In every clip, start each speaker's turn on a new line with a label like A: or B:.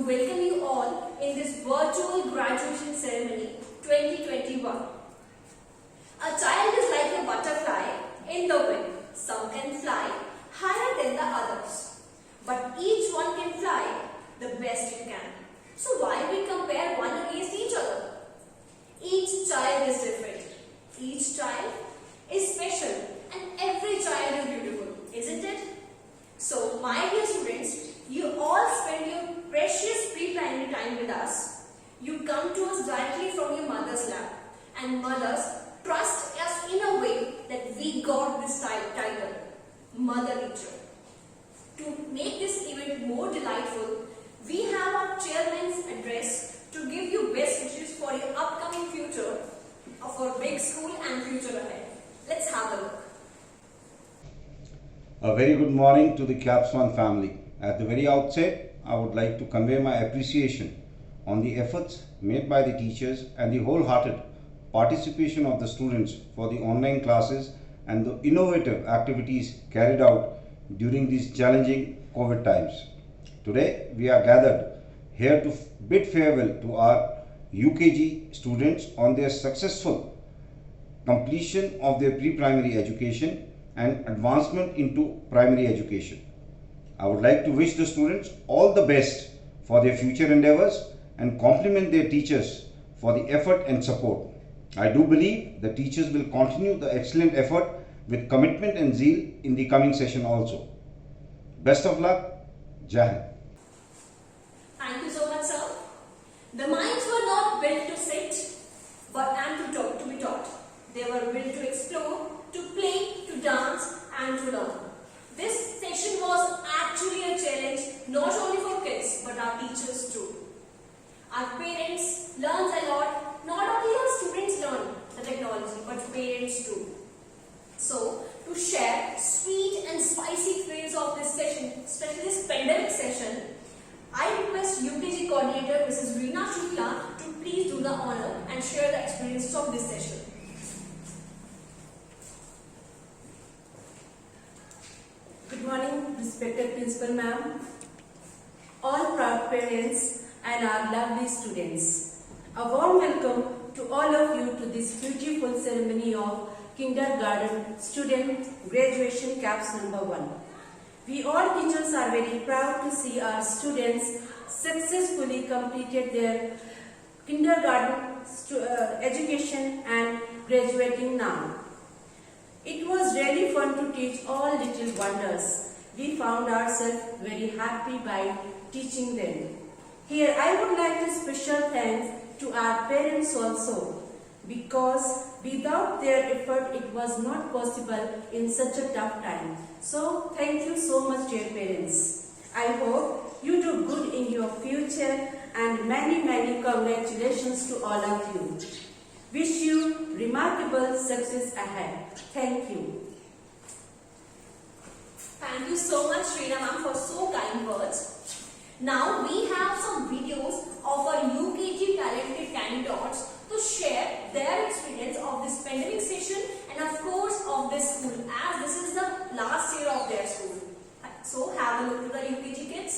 A: welcome you all in this virtual graduation ceremony 2021. A child is like a butterfly in the wind. Some can fly higher than the others, but each one can fly the best it can. So why we compare one against each other? Each child is different. Each child is special and every child is beautiful, isn't it? So my dear students, you all spend your precious pre-primary time with us. You come to us directly from your mother's lap, and mothers trust us in a way that we got this title, Mother Teacher. To make this event more delightful, we have our chairman's address to give you best wishes for your upcoming future of our big school and future ahead. Let's have a look.
B: A very good morning to the CAPS One family. At the very outset, I would like to convey my appreciation on the efforts made by the teachers and the wholehearted participation of the students for the online classes and the innovative activities carried out during these challenging COVID times. Today, we are gathered here to bid farewell to our UKG students on their successful completion of their pre-primary education and advancement into primary education. I would like to wish the students all the best for their future endeavors and compliment their teachers for the effort and support. I do believe the teachers will continue the excellent effort with commitment and zeal in the coming session also. Best of luck. Jai Hind.
A: Thank you so much, sir. The minds were not built to sit, and to be taught. They were built to explore, to play, to dance, and to learn. This session was actually a challenge not only for kids but our teachers too. Our parents learn a lot. Not only our students learn the technology but parents too. So, to share sweet and spicy phase of this session, especially this pandemic session, I request UKG coordinator Mrs. Reena Shukla to please do the honor and share the experiences of this session.
C: Good morning, respected Principal Ma'am, all proud parents and our lovely students. A warm welcome to all of you to this beautiful ceremony of Kindergarten Student Graduation CAPS number 1. We all teachers are very proud to see our students successfully completed their kindergarten education and graduating now. It was really fun to teach all little wonders. We found ourselves very happy by teaching them. Here I would like to special thanks to our parents also, because without their effort it was not possible in such a tough time. So thank you so much, dear parents. I hope you do good in your future and many congratulations to all of you. Wish you remarkable success ahead. Thank you.
A: Thank you so much, Reena ma'am, for so kind words. Now we have some videos of our UKG talented candidates to share their experience of this pandemic session and of course of this school, as this is the last year of their school. So have a look to the UKG kids.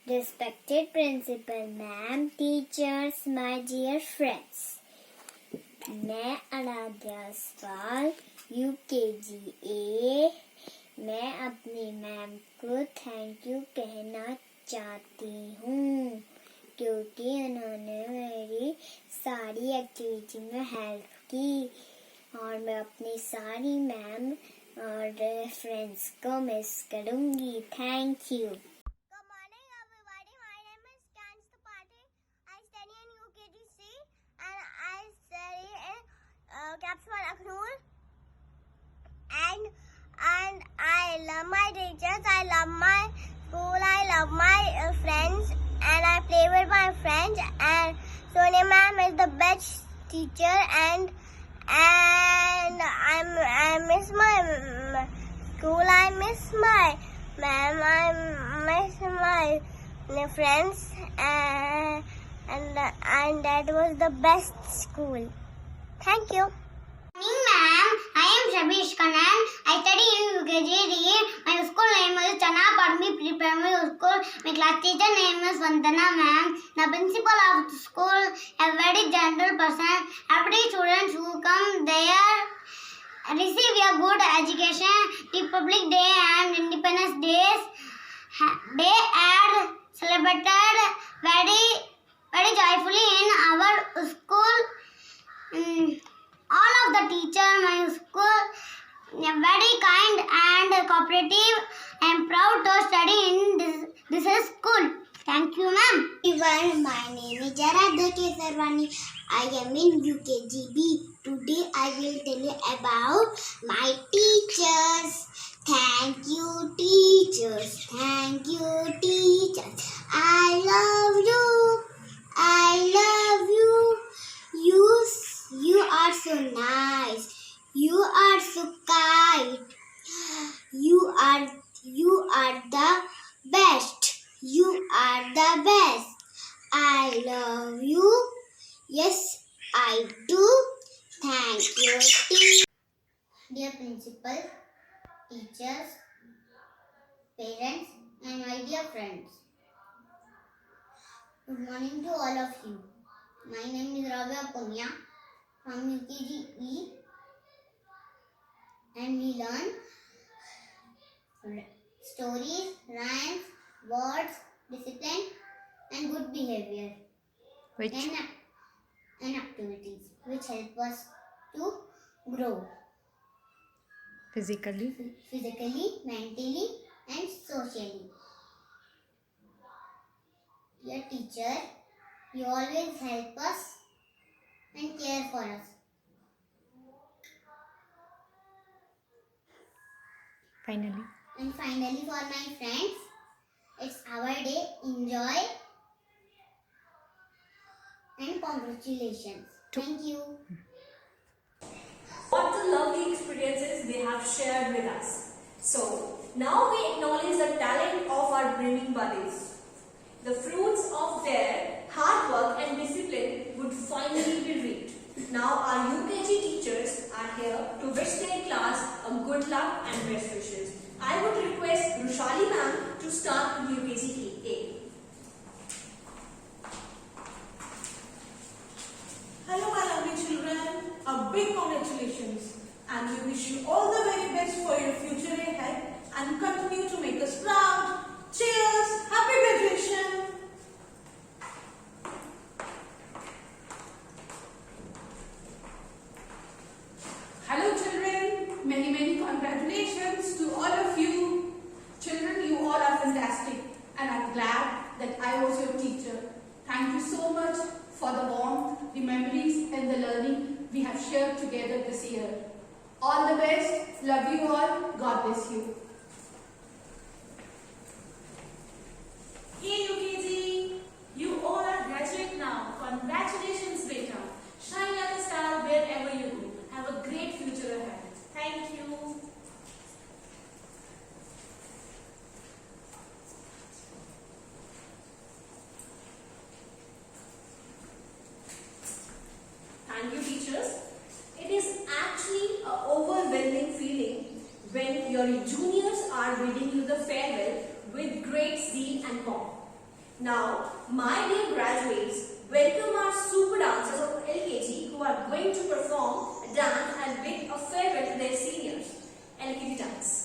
D: Respected Principal Ma'am, teachers, my dear friends. मैं आराध्या सवाल UKG A। मैं अपनी ma'am को thank you कहना चाहती हूँ क्योंकि उन्होंने मेरी सारी एक्टिविटी में हेल्प की, और मैं अपनी सारी मैम और फ्रेंड्स को मिस करूँगी। Thank you.
E: CAPS One Akhnur, and I love my teachers, I love my school, I love my friends, and I play with my friends. And Sonia ma'am is the best teacher, and I miss my school, I miss my ma'am, I miss my friends, and that was the best school. Thank you.
F: Morning, ma'am. I am Shabish Kanan. I study in UKG. My school name is Chana Padmi Pre-Primary School. My class teacher name is Vandana ma'am. The principal of the school, a very gentle person. Every student who come there receive a good education. Republic Day and Independence Days they are celebrated very joyfully in our school. All of the teachers, my school, very kind and cooperative. I am proud to study in this school. Thank you, ma'am.
E: Everyone, my name is Jaradha Kesarwani. I am in UKGB. Today I will tell you about my teachers. Thank you, teachers. Thank you, teachers. I love you. I love you. You are so nice. You are so kind. You are the best. You are the best. I love you. Yes, I do. Thank you, teacher.
F: Dear principal, teachers, parents, and my dear friends. Good morning to all of you. My name is Ravya Punya from UKGE, and we learn stories, rhymes, words, discipline, and good behavior. And activities which help us to grow
G: physically,
F: mentally, and socially. Dear teacher, you always help us and care for us.
G: finally.
F: And finally, for my friends, it's our day. Enjoy and congratulations. Thank you.
A: What the lovely experiences they have shared with us. So, now we acknowledge the talent of our brimming buddies. The fruits of their hard work and discipline would finally be reaped. Now our UKG teachers are here to wish their class a good luck and best wishes. I would request Rushali ma'am to start with UKG A.
H: Hello my lovely children, a big congratulations and we wish you all the very best for your future ahead and continue to make us proud. Cheers! Happy graduation!
C: Hello children, many congratulations to all of you. Children, you all are fantastic and I'm glad that I was your teacher. Thank you so much for the warmth, the memories and the learning we have shared together this year. All the best, love you all, God bless you.
H: Hey UKG, you all are graduate now. Congratulations beta. Shine like a star wherever you go. Have a great future ahead. Thank you.
A: Thank you, teachers. It is actually an overwhelming feeling when your juniors are reading you the farewell with great zeal and pomp. Now, my dear graduates, welcome our super dancers of LKG who are going to perform a dance and bid a farewell to their seniors. LKG dance.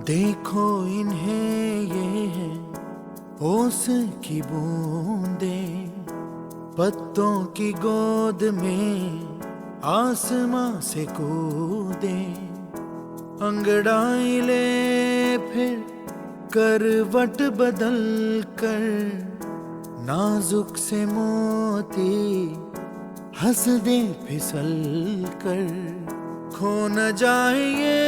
I: देखो इन्हें ये है ओस की बूंदें, पत्तों की गोद में आसमां से कूदे, अंगड़ाई ले फिर करवट बदल कर नाजुक से मोती हंस दे फिसल कर, खो न जाए ये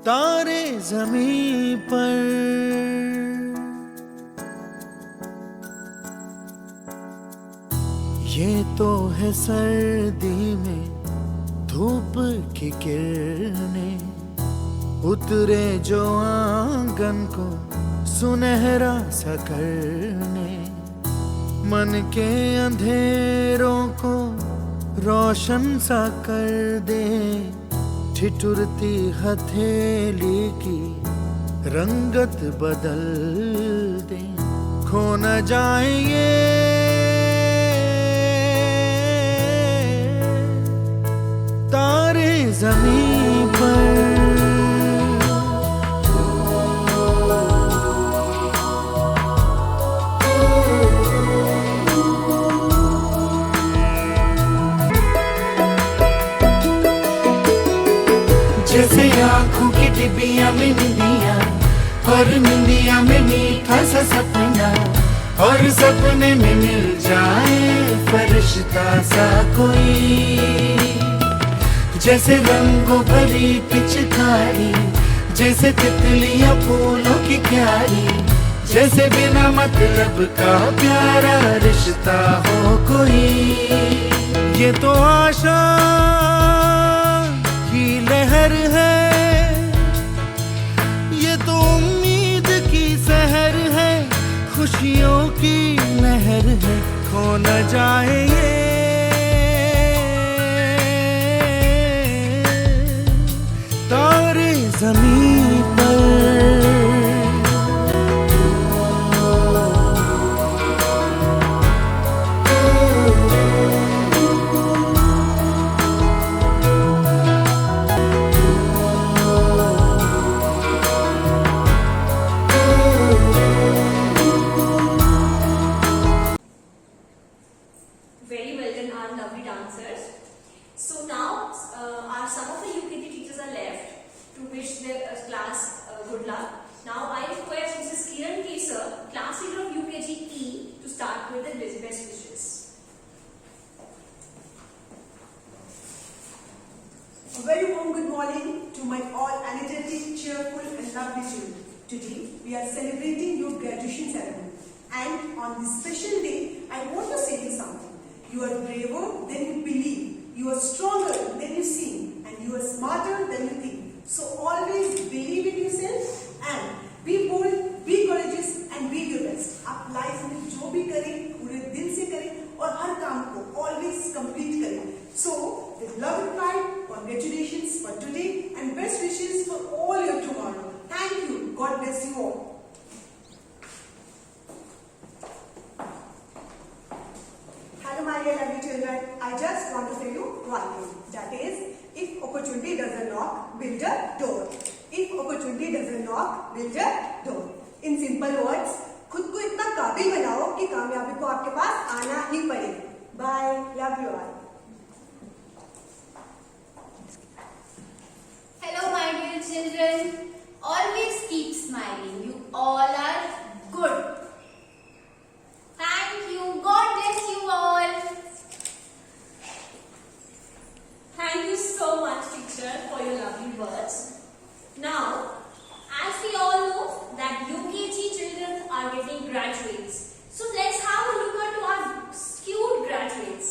I: तारे ज़मीं पर। ये तो है सर्दी में धूप की किरणें, उतरे जो आंगन को सुनहरा सा करने, मन के अंधेरों को रोशन सा कर दे, ठिठुरती हथेली की रंगत बदल दे, खो न जाए ये तारे ज़मीं पर। जैसे आँखों की डिबिया में निंदिया, और निंदिया में मीठा सा सपना, और सपने में मिल जाए फरिश्ता सा कोई। जैसे रंगों भरी पिचकारी, जैसे तितलियां फूलों की क्यारी, जैसे बिना मतलब का प्यारा रिश्ता हो कोई। ये तो आशा की लहर है, ये तो उम्मीद की सहर है, खुशियों की लहर है, खो न जाए ये तारे ज़मीं पर।
A: Very well done, our lovely dancers. So now, some of the UKG teachers are left to wish their class good luck. Now I request Mrs. Kiran Kesar, class leader of UKG E, to start with the best wishes.
H: A very warm good morning to my all energetic, cheerful and lovely children. Today we are celebrating your graduation ceremony, and on this special day I want to say you something. You are braver than you believe, you are stronger than you seem, and you are smarter than you think. So always believe in yourself and be bold, be courageous and be your best. आप life में जो भी करें पूरे दिल से करें और हर काम को always complete करें. So with love and pride, congratulations for today and best wishes for all your tomorrow. Thank you. God bless you all. Hello my dear lovely children, I just want to tell you one thing, that is, if opportunity doesn't knock, build a door. If opportunity doesn't knock, build a door. In simple words, खुद को इतना काबिल बनाओ कि कामयाबी को आपके पास आना ही पड़े. Bye, love you all.
G: Hello my dear children, always keep smiling, you all are good. Thank you, God bless you all.
A: Thank you so much, teacher, for your lovely words. Now, as we all know that UKG children are getting graduates, so let's have a look at our cute graduates.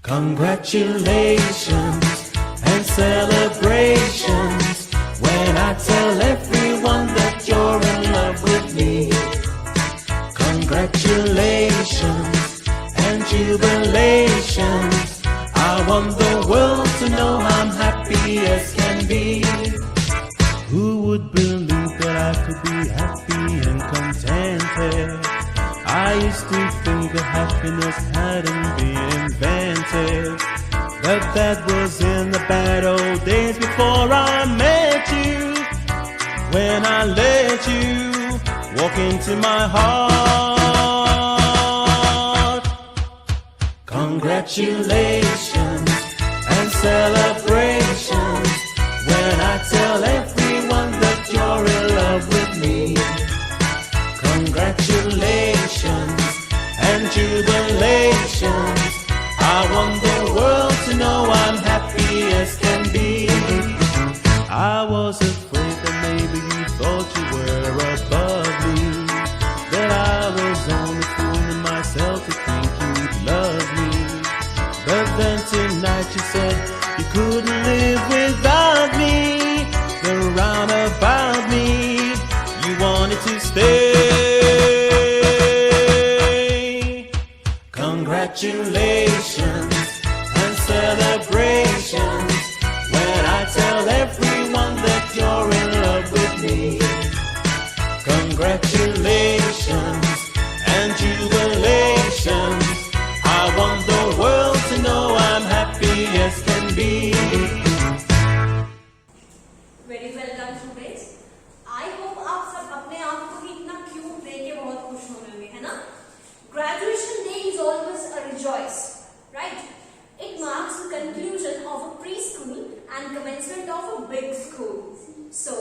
I: Congratulations and celebrations when I tell everyone that you're in love with me. Congratulations and jubilations. I want the world to know I'm happy as can be. Who would believe that I could be happy and contented? I used to think that happiness hadn't been invented, but that was in the bad old days before I met you. When I let you walk into my heart. Congratulations and celebrations when I tell everyone that you're in love with me. Congratulations and jubilations. I want the world to know I'm happy as can be. I was afraid that maybe you thought you were above me, that I was only fooling myself to think you'd love me. But then tonight you said you couldn't live without me. The roundabout me, you wanted to stay. Congratulations and celebrations when I tell everyone that you're in love with me. Congratulations and jubilations. I want the world to know I'm happy as can be.
A: Very well done, students. I hope आप सब अपने आप को भी इतना cute देख के बहुत खुश हो रहे होंगे, है ना? Graduation day is always a rejoice, right? It marks the conclusion of a preschool and commencement of a big school. So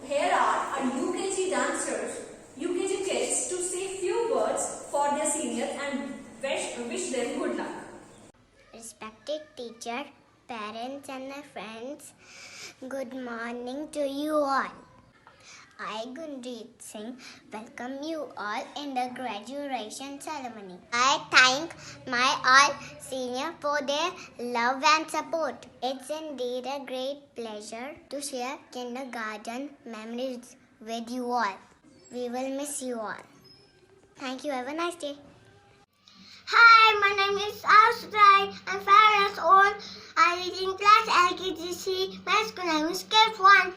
A: here are our UKG dancers, UKG kids to say few words for their senior and wish them good luck.
E: Respected teacher, parents and my friends, good morning to you all. I, Gunjeet Singh, welcome you all in the graduation ceremony. I thank my all seniors for their love and support. It's indeed a great pleasure to share kindergarten memories with you all. We will miss you all. Thank you. Have a nice day. Hi, my name is Asray. I'm 5 years old. I read in class LKGC. My school name is K1.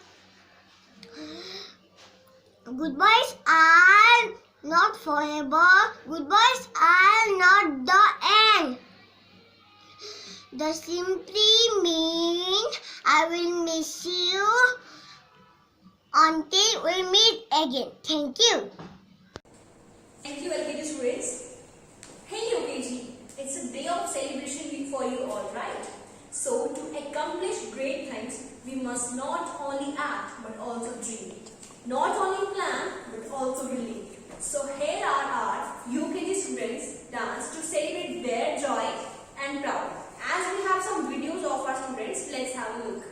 E: Good boys are not forever. Good boys are not the end. That simply means I will miss you until we meet again. Thank you.
A: Thank you, LKG students. Hey UKG, it's a day of celebration week for you all, right? So to accomplish great things, we must not only act but also dream. Not only plan but also believe. So here are our UKG students dance to celebrate their joy and proud. As we have some videos of our students, let's have a look.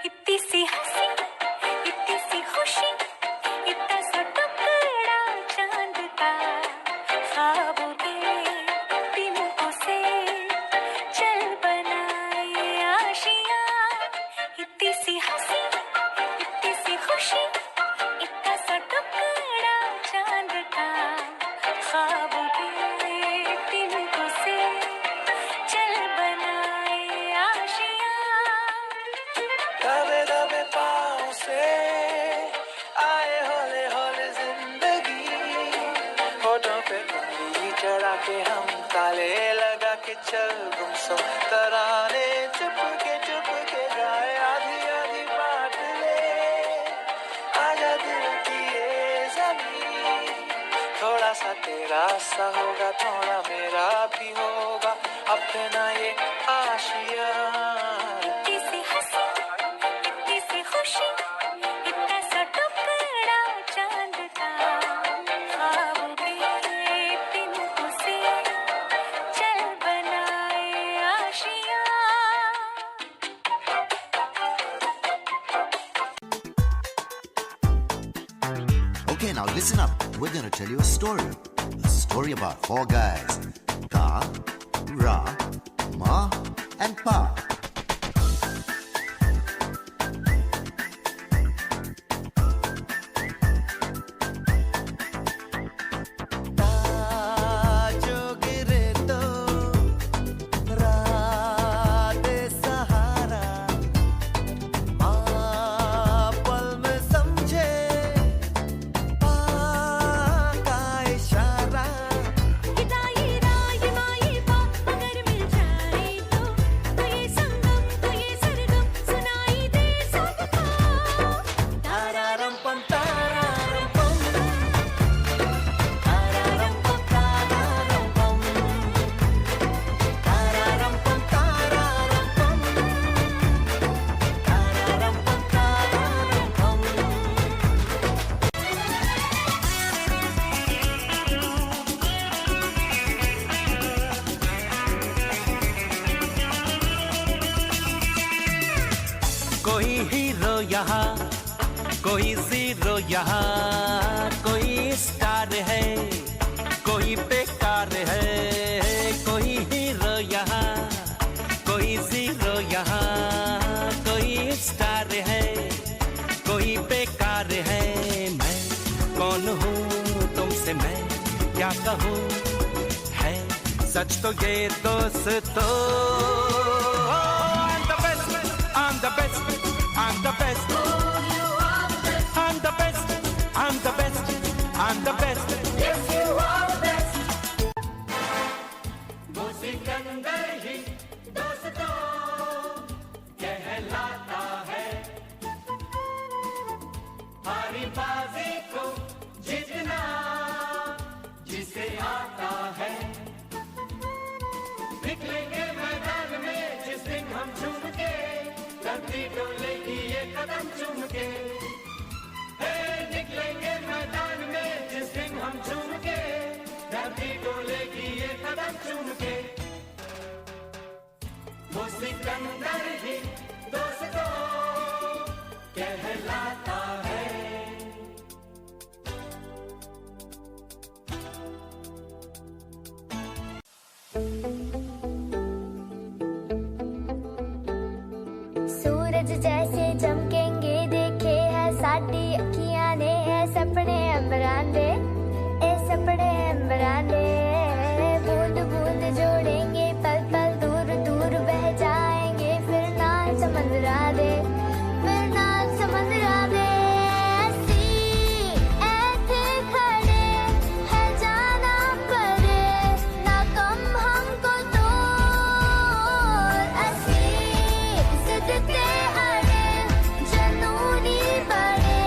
J: इतनी सी हंसी, इतनी सी खुशी, इतना सा टुकड़ा चांद का, ख्वाबों के दिनों से चल बनाए आशियाँ। इतनी सी हंसी, इतनी सी खुशी, इतना सा टुकड़ा चांद का, ख्वाबों के दिनों से चल बनाए आशियाँ।
I: दबे दबे पाँव से आए हौले हौले जिंदगी, होठों पे उंगली चढ़ा के हम ताले लगा के चल गुमसुम तराने चुप के गाए आधी आधी बात ले। आजा दिल की ये ज़मीं, थोड़ा सा तेरा सा होगा, थोड़ा मेरा भी होगा, अपना ये आशिया।
J: इतनी सी हंसी, इतनी सी खुशी, इतना सा टुकड़ा चांद का, ख्वाबों के दिनों से चल बनाए आशियाँ।
K: Okay, now listen up. We're going to tell you a story. A story about 4 guys. Ka, Ra, Ma, and Pa.
I: जो गिरे तो रात सहारा, माँ पल में समझे पाँ का इशारा।
J: हिदाई राय माई पा अगर मिल जाए
I: कोई हीरो यहाँ, कोई जीरो यहाँ, कोई स्टार है, कोई बेकार है, कोई हीरो यहाँ, कोई जीरो यहाँ, कोई स्टार है, कोई बेकार है। मैं कौन हूँ तुमसे मैं क्या कहूँ, है सच तो ये दोस्तों। I'm the best, I'm the best, I'm the best, I'm the best, I'm the best. Yes, you are the best. वो सिकंदर ही दोस्तों कहलाता है, हारी बाजी को जीतना जिसे आता है। निकलेंगे मैदान में जिस दिन हम झूम के, धरती डोलेगी ये कदम चूम के। निकलेंगे मैदान में जिस दिन हम झूम के, धरती डोलेगी ये कदम चूम के। वो सिकंदर ही दोस्तों कहलाता है।
D: सूरज जैसे चमकेंगे देखे है साडी अखियां ने, है सपने अंबरांदे, ए सपने अंबरांदे। बूंद बूंद जोड़ेंगे पल पल दूर दूर बह जाएंगे, फिर ना समंदरा दे, फिर ना समंदरा दे। असी ऐथे खड़े है जाना पड़े, ना कम हमको तो असी सिद्धते अड़े जनूनी बड़े,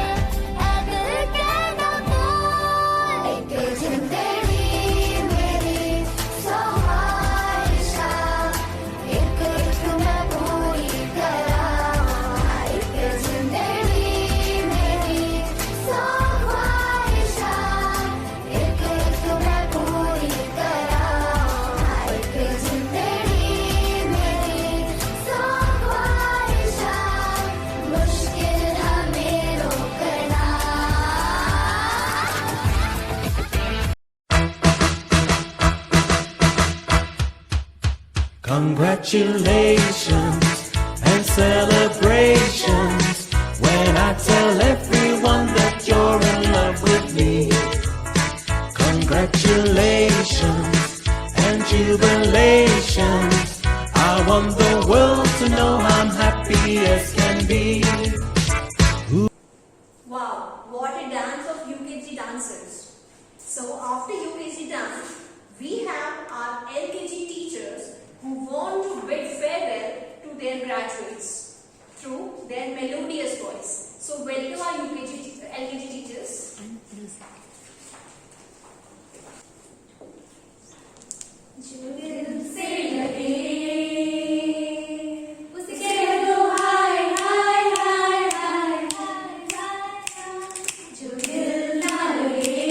D: ऐदर के ना बोल। एक जिंदगी मेरी सहायशा, एक एक मैं पूरी करा। एक जिंदगी मेरी सहायशा, एक एक मैं पूरी करा। एक जिंदगी मेरी सहायशा, मुश्किल हमें रोकना।
I: Congratulations and celebrations when I tell everyone that you're in love with me. Congratulations and jubilations. I want the world to know I'm happy as can be.
A: Wow, what a dance of UKG dancers. So after UKG dance, we have our LKG teachers who want to bid farewell to their graduates through their melodious voice. So welcome our LKG teachers. जो दिल से लगे उसके दो हाय हाय हाय हाय हाय, जो दिल ना लगे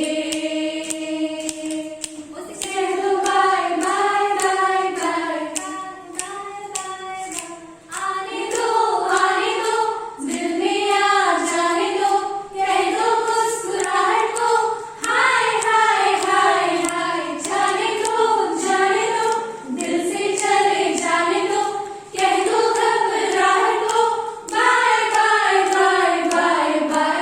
A: उसके दो bye bye bye bye bye. आने दो दिल में आ जाने दो, कह दो मुस्कुराहट को हाय हाय हाय हाय। जाने दो दिल से चले जाने दो, कह दो घबराहट को bye bye bye bye bye.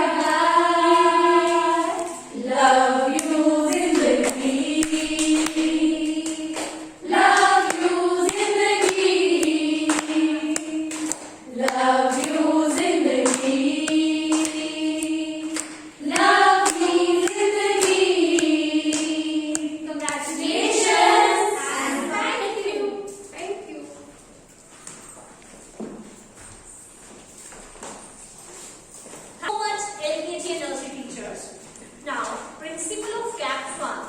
A: Love you जिंदगी, लव यू जिंदगी, लव यू जिंदगी, लव मी जिंदगी। Congratulations and thank you. Thank you. How much LKG and nursery teachers? Now, Principal of CAP 1,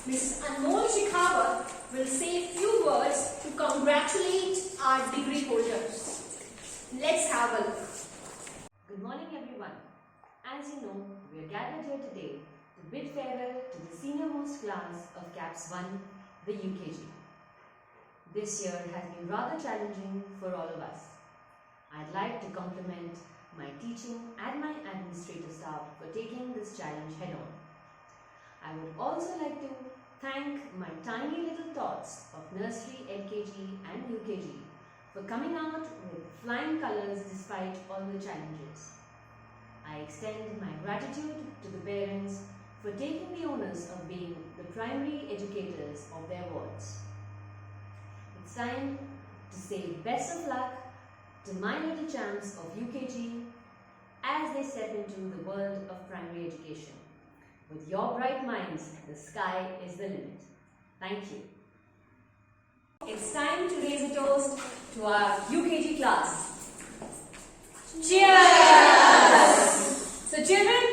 A: Mrs. Anmol Shekhawat will say a few words to congratulate our degree holders. Let's have a look.
L: Good morning, everyone. As you know, we are gathered here today to bid farewell to the senior-most class of CAPS 1, the UKG. This year has been rather challenging for all of us. I'd like to compliment my teaching and my administrative staff for taking this challenge head on. I would also like to thank my tiny little tots of nursery, LKG and UKG for coming out with flying colours despite all the challenges. I extend my gratitude to the parents for taking the onus of being the primary educators of their wards. It's time to say best of luck to my little champs of UKG as they step into the world of primary education. With your bright minds, the sky is the limit. Thank you.
A: It's time to raise a toast to our UKG class. Cheers! So children,